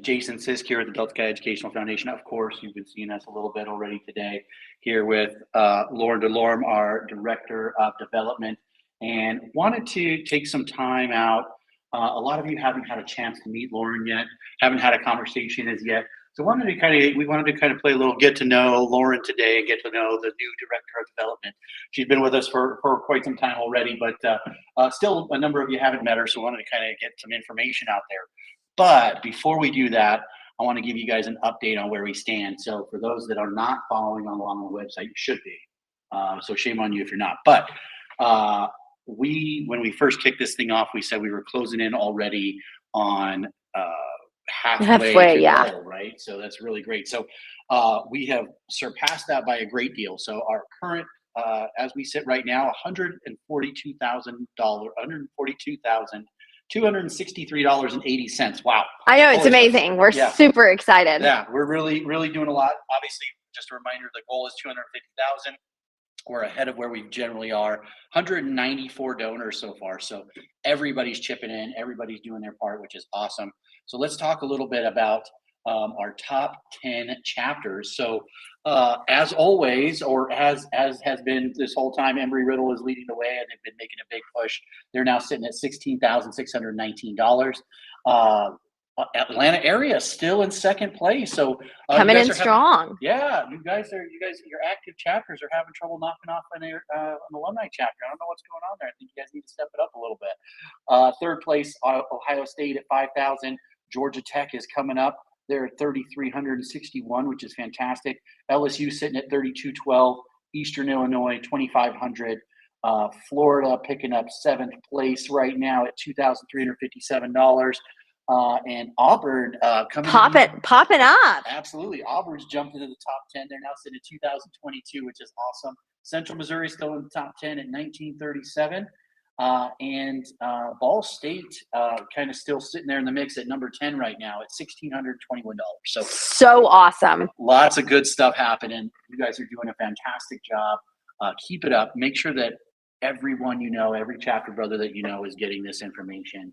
Jason Sisk here at the Delta Chi Educational Foundation. Of course, you've been seeing us a little bit already today here with Lauren DeLorme, our Director of Development, and wanted to take some time out. A lot of you haven't had a chance to meet Lauren yet, haven't had a conversation as yet. So we wanted to kind of play a little get to know Lauren today and get to know the new Director of Development. She's been with us for quite some time already, but still a number of you haven't met her, so we wanted to kind of get some information out there. But before we do that, I want to give you guys an update on where we stand. So for those that are not following along on the website, you should be. So shame on you if you're not. But when we first kicked this thing off, we said we were closing in already on halfway to goal, right? So that's really great. So we have surpassed that by a great deal. So our current, as we sit right now, $142,263.80. Wow. I know, it's amazing. We're super excited. Yeah, we're really doing a lot. Obviously, just a reminder, the goal is 250,000. We're ahead of where we generally are. 194 donors so far. So everybody's chipping in, everybody's doing their part, which is awesome. So let's talk a little bit about our top 10 chapters. So as always, or as has been this whole time, Embry-Riddle is leading the way, and they've been making a big push. They're now sitting at $16,619. Atlanta area still in second place. So coming in strong. You guys, your active chapters are having trouble knocking off an alumni chapter. I don't know what's going on there. I think you guys need to step it up a little bit. Third place, Ohio State at 5,000. Georgia Tech is coming up. They're at 3,361, which is fantastic. LSU sitting at 3,212. Eastern Illinois, 2,500. Florida picking up seventh place right now at $2,357. And Auburn popping up. Absolutely. Auburn's jumped into the top 10. They're now sitting at 2022, which is awesome. Central Missouri still in the top 10 at 1937. And Ball State kind of still sitting there in the mix at number 10 right now at $1,621. So awesome. Lots of good stuff happening. You guys are doing a fantastic job. Keep it up. Make sure that everyone every chapter brother that is getting this information.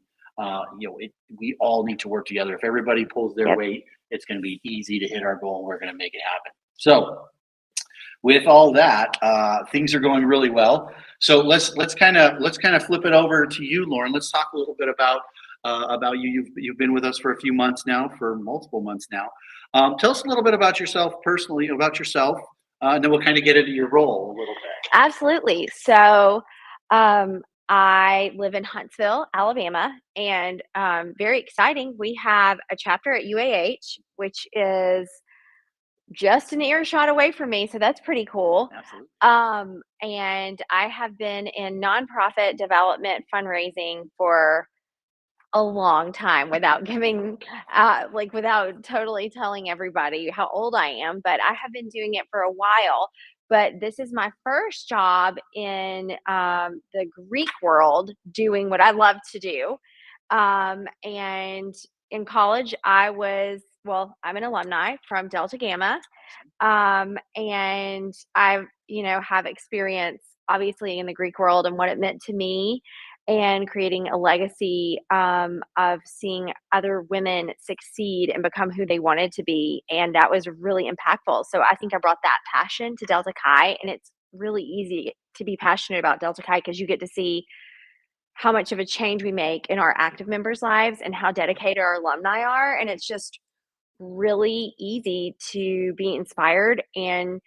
We all need to work together. If everybody pulls their weight, it's going to be easy to hit our goal, and we're going to make it happen. So with all that, things are going really well. So let's kind of flip it over to you, Lauren. Let's talk a little bit about you. You've been with us for a few months now, for multiple months now. Tell us a little bit about yourself personally, and then we'll kind of get into your role a little bit. Absolutely. So I live in Huntsville, Alabama, and very exciting. We have a chapter at UAH, which is just an earshot away from me, so that's pretty cool. Absolutely. And I have been in nonprofit development fundraising for a long time without giving, without totally telling everybody how old I am, but I have been doing it for a while. But this is my first job in the Greek world doing what I love to do. And in college, I'm an alumni from Delta Gamma. And I, have experience obviously in the Greek world and what it meant to me, and creating a legacy of seeing other women succeed and become who they wanted to be. And that was really impactful. So I think I brought that passion to Delta Chi, and it's really easy to be passionate about Delta Chi because you get to see how much of a change we make in our active members' lives and how dedicated our alumni are. And it's just really easy to be inspired and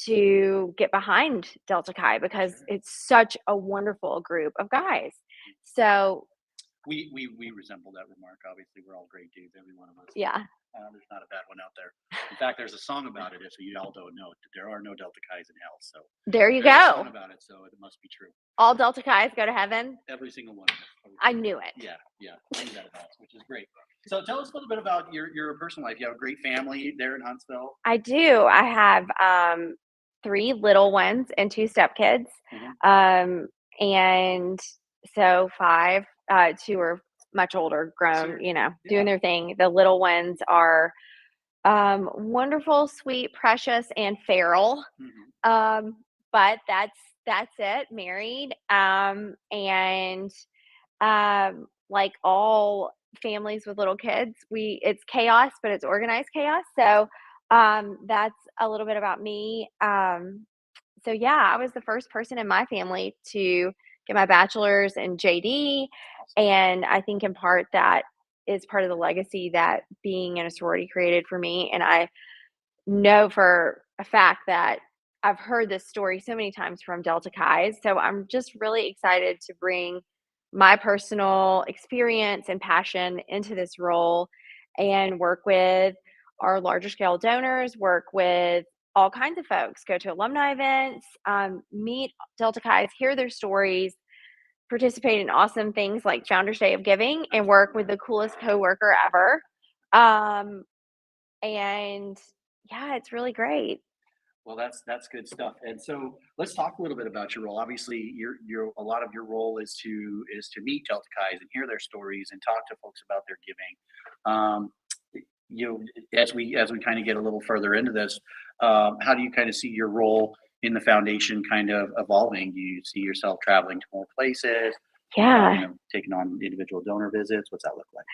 to get behind Delta Chi because it's such a wonderful group of guys. So we resemble that remark. Obviously, we're all great dudes, every one of us. Yeah. There's not a bad one out there. In fact, there's a song about it. If you all don't know, there are no Delta Chi's in hell. So there you there's go. A song about it, so it must be true. All Delta Chi's go to heaven. Every single one of them. I knew it. Yeah. I knew that about us, which is great. So tell us a little bit about your personal life. You have a great family there in Huntsville. I do. I have 3 little ones and 2 stepkids. Mm-hmm. And so 5, 2 are much older, grown, doing their thing. The little ones are wonderful, sweet, precious, and feral. Mm-hmm. But that's it. Married. And like all families with little kids. It's chaos, but it's organized chaos. So that's a little bit about me. So yeah, I was the first person in my family to get my bachelor's in JD, and I think in part that is part of the legacy that being in a sorority created for me. And I know for a fact that I've heard this story so many times from Delta Chi's. So I'm just really excited to bring my personal experience and passion into this role and work with our larger scale donors, work with all kinds of folks, go to alumni events, meet Delta Chi's, hear their stories, participate in awesome things like Founders Day of Giving, and work with the coolest coworker ever. Um, and yeah, it's really great. Well, that's good stuff. And so let's talk a little bit about your role. Obviously, your a lot of your role is to meet Delta Chi's and hear their stories and talk to folks about their giving. Um, as we kind of get a little further into this, how do you kind of see your role in the foundation kind of evolving? Do you see yourself traveling to more places? Yeah. Taking on individual donor visits? What's that look like?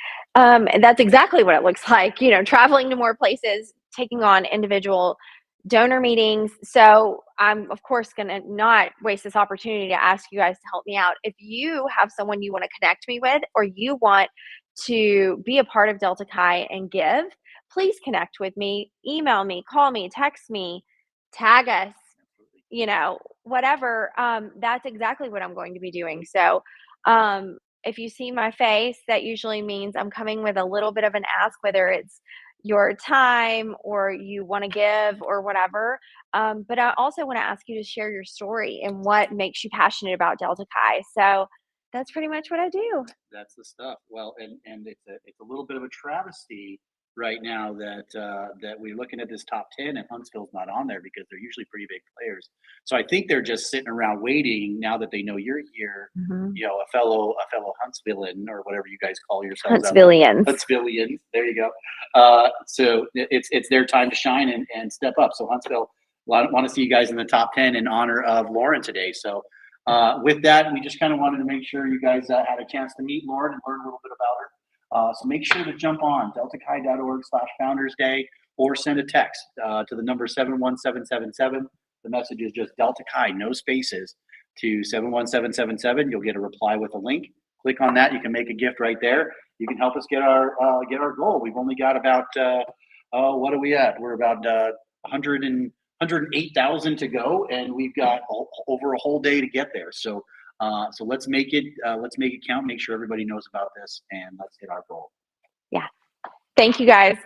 And that's exactly what it looks like, traveling to more places, taking on individual donor meetings. So I'm, of course, going to not waste this opportunity to ask you guys to help me out. If you have someone you want to connect me with, or you want to be a part of Delta Chi and give, please connect with me, email me, call me, text me, tag us, whatever. That's exactly what I'm going to be doing. So, if you see my face, that usually means I'm coming with a little bit of an ask, whether it's your time or you want to give or whatever. But I also want to ask you to share your story and what makes you passionate about Delta Chi. So that's pretty much what I do. That's the stuff. Well, and it's a little bit of a travesty right now that we're looking at this top 10 and Huntsville's not on there because they're usually pretty big players. So I think they're just sitting around waiting now that they know you're here. Mhm. A fellow Huntsvillian or whatever you guys call yourselves out there. Huntsvillians. Huntsvillians. There you go. So it's their time to shine and step up. So Huntsville want to see you guys in the top 10 in honor of Lauren today. So with that, we just kind of wanted to make sure you guys had a chance to meet Lauren and learn a little bit about her. So make sure to jump on deltachi.org/Founders Day or send a text to the number 71777. The message is just Delta Chi, no spaces, to 71777. You'll get a reply with a link. Click on that. You can make a gift right there. You can help us get our goal. We've only got about what are we at? We're about 108,000 to go, and we've got over a whole day to get there. So let's make it count. Make sure everybody knows about this, and let's hit our goal. Yeah. Thank you guys.